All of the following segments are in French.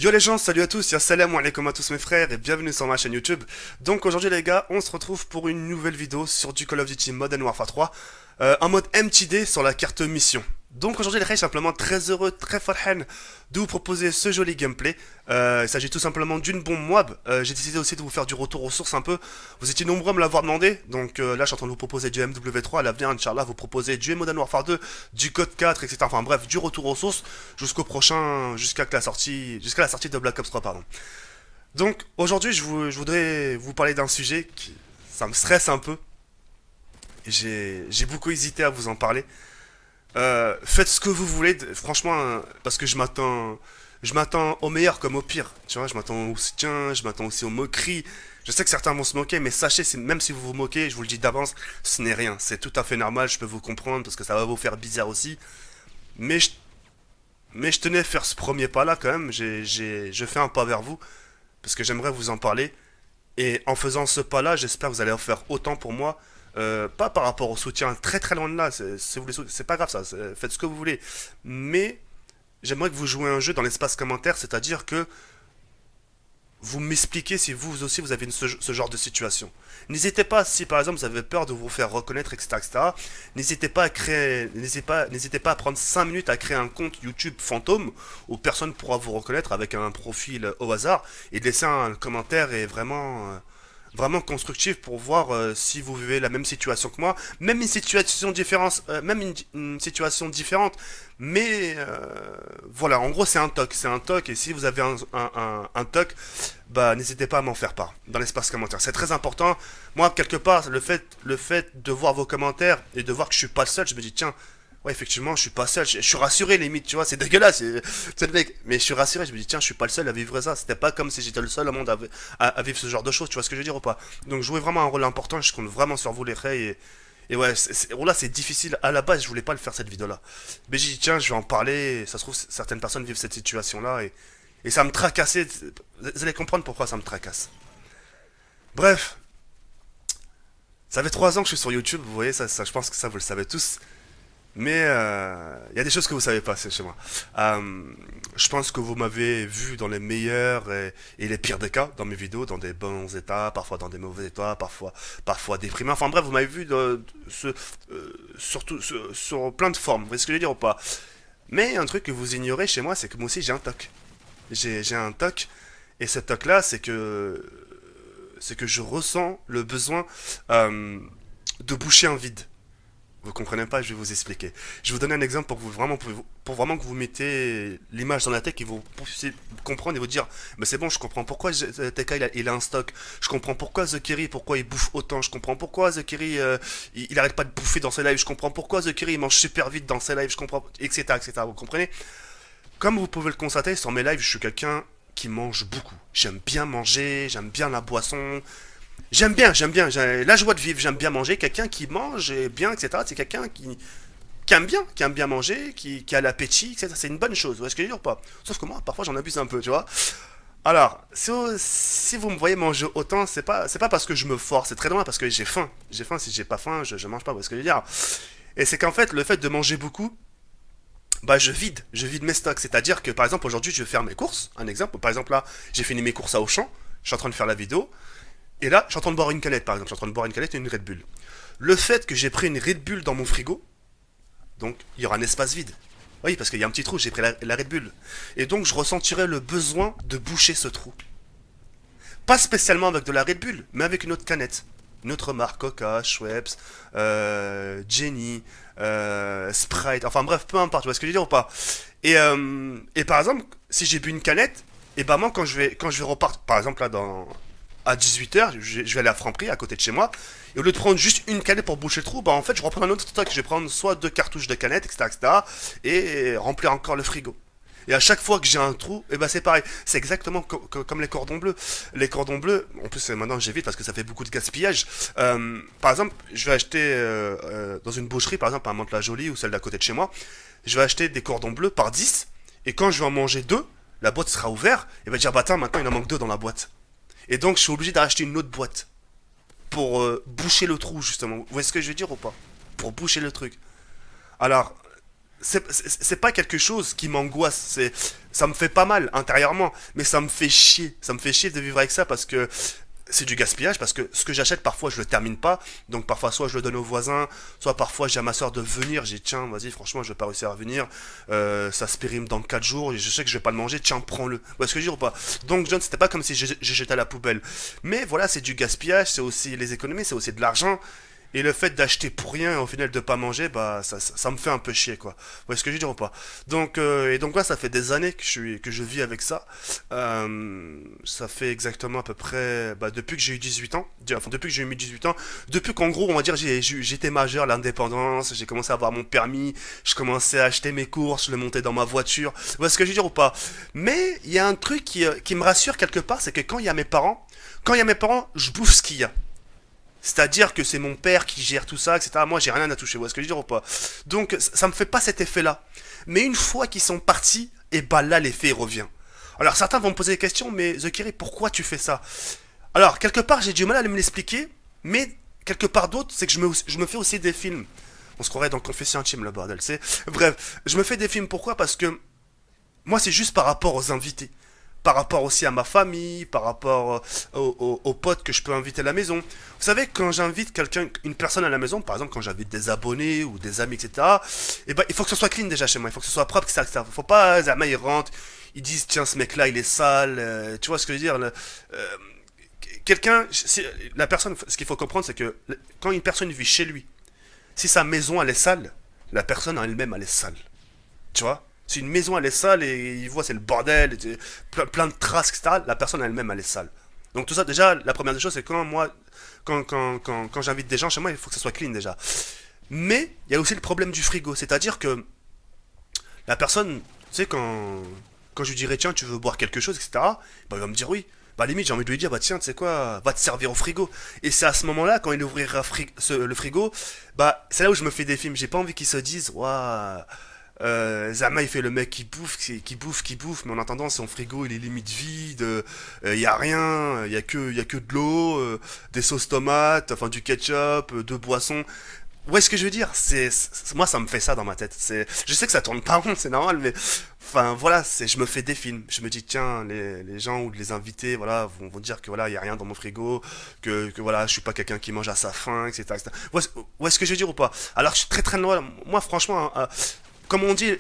Yo les gens, salut à tous, salam alaikum à tous mes frères et bienvenue sur ma chaîne YouTube. Donc aujourd'hui les gars, on se retrouve pour une nouvelle vidéo sur du Call of Duty Modern Warfare 3 en mode MTD sur la carte mission. Donc aujourd'hui les gars, je suis simplement très heureux, très farhan de vous proposer ce joli gameplay. Il s'agit tout simplement d'une bombe Moab. J'ai décidé aussi de vous faire du retour aux sources un peu. Vous étiez nombreux à me l'avoir demandé, donc là je suis en train de vous proposer du MW3, à l'avenir Inch'Allah vous proposer du Modern Warfare 2, du Code 4, etc. Enfin bref, du retour aux sources jusqu'au prochain, jusqu'à la sortie de Black Ops 3 pardon. Donc aujourd'hui je voudrais vous parler d'un sujet qui, ça me stresse un peu. J'ai beaucoup hésité à vous en parler. Faites ce que vous voulez, franchement, parce que je m'attends au meilleur comme au pire. Tu vois, je m'attends au soutien, je m'attends aussi aux moqueries. Je sais que certains vont se moquer, mais sachez, même si vous vous moquez, je vous le dis d'avance, ce n'est rien. C'est tout à fait normal, je peux vous comprendre, parce que ça va vous faire bizarre aussi. Mais je, mais je tenais à faire ce premier pas là quand même. Je fais un pas vers vous, parce que j'aimerais vous en parler. Et en faisant ce pas-là, j'espère que vous allez en faire autant pour moi. Pas par rapport au soutien, très très loin de là, c'est pas grave ça, faites ce que vous voulez. Mais j'aimerais que vous jouiez un jeu dans l'espace commentaire, c'est-à-dire que vous m'expliquez si vous aussi vous avez ce genre de situation. N'hésitez pas, si par exemple vous avez peur de vous faire reconnaître, etc., etc., n'hésitez pas à prendre 5 minutes à créer un compte YouTube fantôme où personne pourra vous reconnaître avec un profil au hasard et de laisser un commentaire et vraiment constructif pour voir si vous vivez la même situation que moi, même une situation différente, une situation différente. Mais voilà, en gros c'est un toc, et si vous avez un toc, bah n'hésitez pas à m'en faire part dans l'espace commentaire. C'est très important. Moi, quelque part, le fait de voir vos commentaires et de voir que je suis pas seul, je me dis tiens. Ouais, effectivement, je suis pas seul. Je suis rassuré, limite, tu vois. C'est dégueulasse, c'est le mec. Mais je suis rassuré. Je me dis, tiens, je suis pas le seul à vivre ça. C'était pas comme si j'étais le seul au monde à vivre ce genre de choses. Tu vois ce que je veux dire ou pas? Donc, jouez vraiment un rôle important. Je compte vraiment sur vous, les frères. Et ouais, là, c'est difficile. À la base, je voulais pas le faire cette vidéo-là. Mais j'ai dit, tiens, je vais en parler. Ça se trouve, certaines personnes vivent cette situation-là. Et ça me tracassait. Vous allez comprendre pourquoi ça me tracasse. Bref, ça fait 3 ans que je suis sur YouTube. Vous voyez, je pense que ça, vous le savez tous. Mais il y a des choses que vous savez pas, c'est chez moi. Je pense que vous m'avez vu dans les meilleurs et les pires des cas dans mes vidéos, dans des bons états, parfois dans des mauvais états, parfois déprimés. Enfin bref, vous m'avez vu surtout sur plein de formes. Vous voyez ce que je veux dire ou pas? Mais un truc que vous ignorez chez moi, c'est que moi aussi j'ai un toc. J'ai un toc, et ce toc là, c'est que je ressens le besoin de boucher un vide. Vous comprenez pas, je vais vous expliquer. Je vais vous donner un exemple pour vraiment que vous mettez l'image dans la tête et vous puissiez comprendre et vous dire, mais c'est bon, je comprends pourquoi TK il a un stock. Je comprends pourquoi The Kerry, pourquoi il bouffe autant. Je comprends pourquoi The Kerry, il arrête pas de bouffer dans ses lives. Je comprends pourquoi The Kerry, il mange super vite dans ses lives. Je comprends, etc., etc. Vous comprenez? Comme vous pouvez le constater, sur mes lives, je suis quelqu'un qui mange beaucoup. J'aime bien manger, j'aime bien la boisson. J'aime bien, j'ai la joie de vivre, j'aime bien manger. Quelqu'un qui mange bien, etc. C'est quelqu'un qui aime bien manger, qui a l'appétit, etc. C'est une bonne chose, vous voyez ce que je veux dire ou pas? Sauf que moi, parfois, j'en abuse un peu, tu vois. Alors, si vous me voyez manger autant, c'est pas parce que je me force, c'est très loin parce que j'ai faim. J'ai faim, si j'ai pas faim, je mange pas, vous voyez ce que je veux dire? Et c'est qu'en fait, le fait de manger beaucoup, bah je vide mes stocks. C'est-à-dire que par exemple, aujourd'hui, je vais faire mes courses. Un exemple, par exemple là, j'ai fini mes courses à Auchan, je suis en train de faire la vidéo. Et là, je suis en train de boire une canette, par exemple. Je suis en train de boire une canette et une Red Bull. Le fait que j'ai pris une Red Bull dans mon frigo, donc il y aura un espace vide. Oui, parce qu'il y a un petit trou, j'ai pris la Red Bull. Et donc je ressentirai le besoin de boucher ce trou. Pas spécialement avec de la Red Bull, mais avec une autre canette. Une autre marque, Coca, Schweppes, Jenny, Sprite, enfin bref, peu importe, tu vois ce que je veux dire ou pas? Et par exemple, si j'ai bu une canette, et bah moi quand je vais repartir, par exemple là à 18h, je vais aller à Franprix, à côté de chez moi, et au lieu de prendre juste une canette pour boucher le trou, bah en fait je reprends un autre stock, je vais prendre soit 2 cartouches de canettes, etc., etc., et remplir encore le frigo. Et à chaque fois que j'ai un trou, et ben c'est pareil. C'est exactement comme les cordons bleus. Les cordons bleus, en plus maintenant j'évite parce que ça fait beaucoup de gaspillage. Par exemple, je vais acheter dans une boucherie, par exemple à Mantes-la-Jolie ou celle d'à côté de chez moi, je vais acheter des cordons bleus par 10. Et quand je vais en manger 2, la boîte sera ouverte, et va dire bah tiens, maintenant il en manque 2 dans la boîte. Et donc je suis obligé d'acheter une autre boîte pour boucher le trou justement. Vous voyez ce que je veux dire ou pas? Pour boucher le truc. Alors, c'est pas quelque chose qui m'angoisse. Ça me fait pas mal intérieurement, mais ça me fait chier. Ça me fait chier de vivre avec ça parce que c'est du gaspillage, parce que ce que j'achète parfois je le termine pas, donc parfois soit je le donne aux voisins, soit parfois j'ai à ma soeur de venir, j'ai tiens vas-y franchement je vais pas réussir à venir, ça se périme dans 4 jours et je sais que je vais pas le manger, tiens prends-le. Vous voyez ce que je veux dire ou pas? Donc John, c'était pas comme si j'ai jeté à la poubelle, mais voilà, c'est du gaspillage, c'est aussi les économies, c'est aussi de l'argent. Et le fait d'acheter pour rien et au final de pas manger, bah ça me fait un peu chier quoi. Vous voyez ce que je veux dire ou pas? Donc et donc là ça fait des années que je vis avec ça. Ça fait exactement à peu près bah, depuis que j'ai eu 18 ans, enfin depuis que j'ai eu 18 ans, depuis qu'en gros on va dire j'étais majeur, l'indépendance, j'ai commencé à avoir mon permis, je commençais à acheter mes courses, je le montais dans ma voiture. Vous voyez ce que je veux dire ou pas? Mais il y a un truc qui me rassure quelque part, c'est que quand il y a mes parents, je bouffe ce qu'il y a. C'est-à-dire que c'est mon père qui gère tout ça, etc. Moi, j'ai rien à toucher. Vous voyez ce que je veux dire ou pas? Donc, ça me fait pas cet effet-là. Mais une fois qu'ils sont partis, et bah là, l'effet revient. Alors, certains vont me poser des questions, mais Zekiri, pourquoi tu fais ça? Alors, quelque part, j'ai du mal à me l'expliquer, mais quelque part d'autre, c'est que je me fais aussi des films. On se croirait dans Confession intime, le bordel, c'est. Bref, je me fais des films, pourquoi? Parce que moi, c'est juste par rapport aux invités. Par rapport aussi à ma famille, par rapport aux potes que je peux inviter à la maison. Vous savez, quand j'invite quelqu'un, une personne à la maison, par exemple quand j'invite des abonnés ou des amis, etc., eh ben, il faut que ce soit clean déjà chez moi, il faut que ce soit propre, etc. Faut pas, jamais ils rentrent, ils disent, tiens, ce mec-là, il est sale, tu vois ce que je veux dire quelqu'un, la personne, ce qu'il faut comprendre, c'est que quand une personne vit chez lui, si sa maison, elle est sale, la personne en elle-même, elle est sale. Tu vois? Si une maison elle est sale et il voit c'est le bordel, et plein de traces, etc., la personne elle-même elle est sale. Donc tout ça déjà, la première des choses c'est quand moi, quand j'invite des gens chez moi, il faut que ça soit clean déjà. Mais il y a aussi le problème du frigo, c'est-à-dire que la personne, tu sais, quand je lui dirais tiens tu veux boire quelque chose, etc., bah, il va me dire oui. Bah limite j'ai envie de lui dire bah tiens tu sais quoi, va te servir au frigo. Et c'est à ce moment-là quand il ouvrira le frigo, bah c'est là où je me fais des films. J'ai pas envie qu'ils se disent waouh, Zama il fait le mec qui bouffe, mais en attendant son frigo il est limite vide, y a rien, y a que de l'eau, des sauces tomates, enfin du ketchup, deux boissons. Ouais, ce que je veux dire, moi ça me fait ça dans ma tête. Je sais que ça tourne pas rond, c'est normal, mais enfin voilà, je me fais des films. Je me dis tiens, les gens ou les invités, voilà, vont dire que voilà, y a rien dans mon frigo, que voilà, je suis pas quelqu'un qui mange à sa faim, etc., etc. Ouais, ce que je veux dire ou pas? Alors je suis très très loin. Moi franchement, comme on dit, là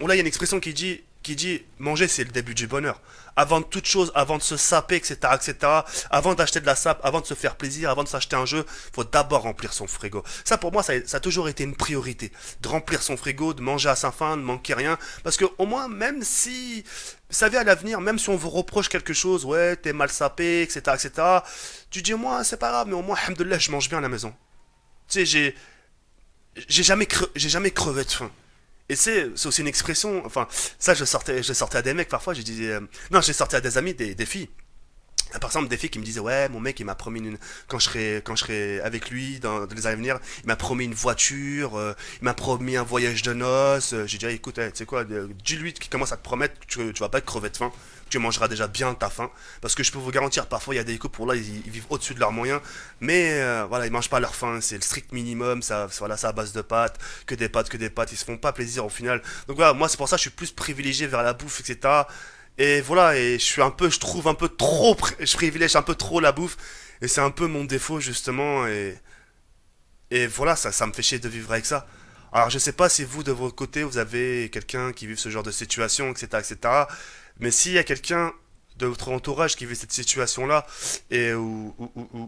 il y a une expression qui dit manger c'est le début du bonheur. Avant toute chose, avant de se saper, etc., etc., avant d'acheter de la sape, avant de se faire plaisir, avant de s'acheter un jeu, faut d'abord remplir son frigo. Ça pour moi, ça a toujours été une priorité. De remplir son frigo, de manger à sa faim, de manquer rien. Parce que au moins, même si, vous savez, à l'avenir, même si on vous reproche quelque chose, ouais, t'es mal sapé, etc., etc., tu dis au moins, c'est pas grave, mais au moins, alhamdoulilah, je mange bien à la maison. Tu sais, j'ai jamais crevé de faim. Et c'est aussi une expression, enfin, ça je sortais à des mecs parfois, je disais, non, j'ai sorti à des amis, des filles. Par exemple, des filles qui me disaient, ouais, mon mec, il m'a promis quand je serai avec lui dans les années à venir, il m'a promis une voiture, il m'a promis un voyage de noces. J'ai dit, ah, écoute, tu sais quoi, dis-lui qui commence à te promettre que tu vas pas être crevé de faim, que tu mangeras déjà bien ta faim. Parce que je peux vous garantir, parfois, il y a des couples pour là, ils vivent au-dessus de leurs moyens, mais voilà, ils mangent pas leur faim, c'est le strict minimum, ça, voilà, ça à base de pâtes, que des pâtes, ils se font pas plaisir au final. Donc voilà, moi, c'est pour ça que je suis plus privilégié vers la bouffe, etc. Et voilà, et je trouve un peu trop, je privilège un peu trop la bouffe, et c'est un peu mon défaut justement, et voilà, ça me fait chier de vivre avec ça. Alors je sais pas si vous, de votre côté, vous avez quelqu'un qui vit ce genre de situation, etc., etc., mais s'il y a quelqu'un de votre entourage qui vit cette situation-là, et ou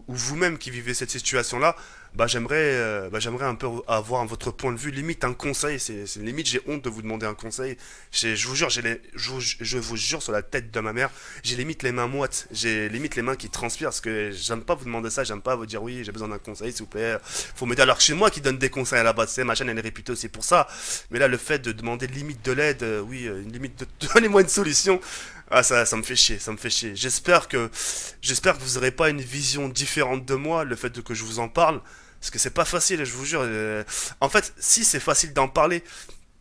vous-même qui vivez cette situation-là, bah j'aimerais un peu avoir votre point de vue, limite un conseil. Limite j'ai honte de vous demander un conseil. Je vous jure, je vous jure sur la tête de ma mère, j'ai limite les mains moites, j'ai limite les mains qui transpirent parce que j'aime pas vous demander ça, j'aime pas vous dire oui, j'ai besoin d'un conseil, s'il vous plaît. Faut m'aider. Alors que c'est moi qui donne des conseils à la base, c'est ma chaîne elle est réputée aussi pour ça. Mais là le fait de demander limite de l'aide, oui, une limite de donnez-moi une solution. Ah ça me fait chier, ça me fait chier. J'espère que vous n'aurez pas une vision différente de moi, le fait de que je vous en parle, parce que c'est pas facile, je vous jure. En fait, si c'est facile d'en parler,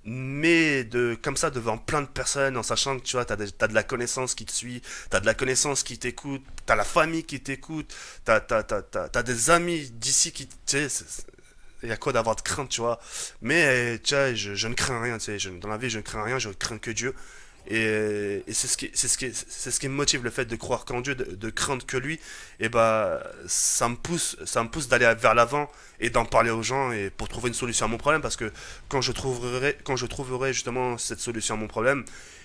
mais de comme ça devant plein de personnes, en sachant que tu vois, t'as de la connaissance qui te suit, t'as de la connaissance qui t'écoute, t'as la famille qui t'écoute, t'as des amis d'ici qui, tu sais, il y a quoi d'avoir de crainte, tu vois. Mais, tu vois, je ne crains rien, tu sais. Dans la vie, je ne crains rien, je crains que Dieu. Et c'est ce qui me motive, le fait de croire qu'en Dieu, de craindre que lui. Et bah, ça me pousse d'aller vers l'avant et d'en parler aux gens et pour trouver une solution à mon problème. Parce que quand je trouverai justement cette solution à mon problème,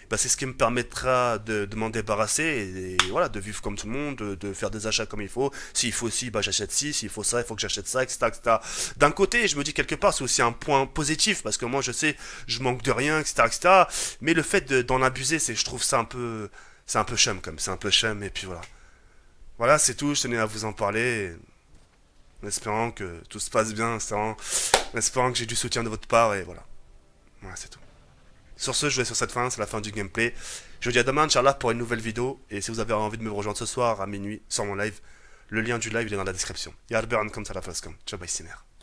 bah, c'est ce qui me permettra de m'en débarrasser et voilà, de vivre comme tout le monde, de faire des achats comme il faut. S'il faut ci, bah, j'achète ci. S'il faut ça, il faut que j'achète ça, etc., etc. D'un côté, je me dis quelque part, c'est aussi un point positif parce que moi, je sais, je manque de rien, etc., etc. Mais le fait d'en abuser, je trouve ça un peu, c'est un peu chum comme, c'est un peu chum et puis voilà. Voilà, c'est tout. Je tenais à vous en parler, en espérant que tout se passe bien, en espérant que j'ai du soutien de votre part et voilà. Voilà, c'est tout. Sur ce, je vais sur cette fin, c'est la fin du gameplay. Je vous dis à demain, Inch'Allah, pour une nouvelle vidéo. Et si vous avez envie de me rejoindre ce soir à minuit sur mon live, le lien du live il est dans la description. Yarber comme ça la face comme. Ciao, bye, Siner.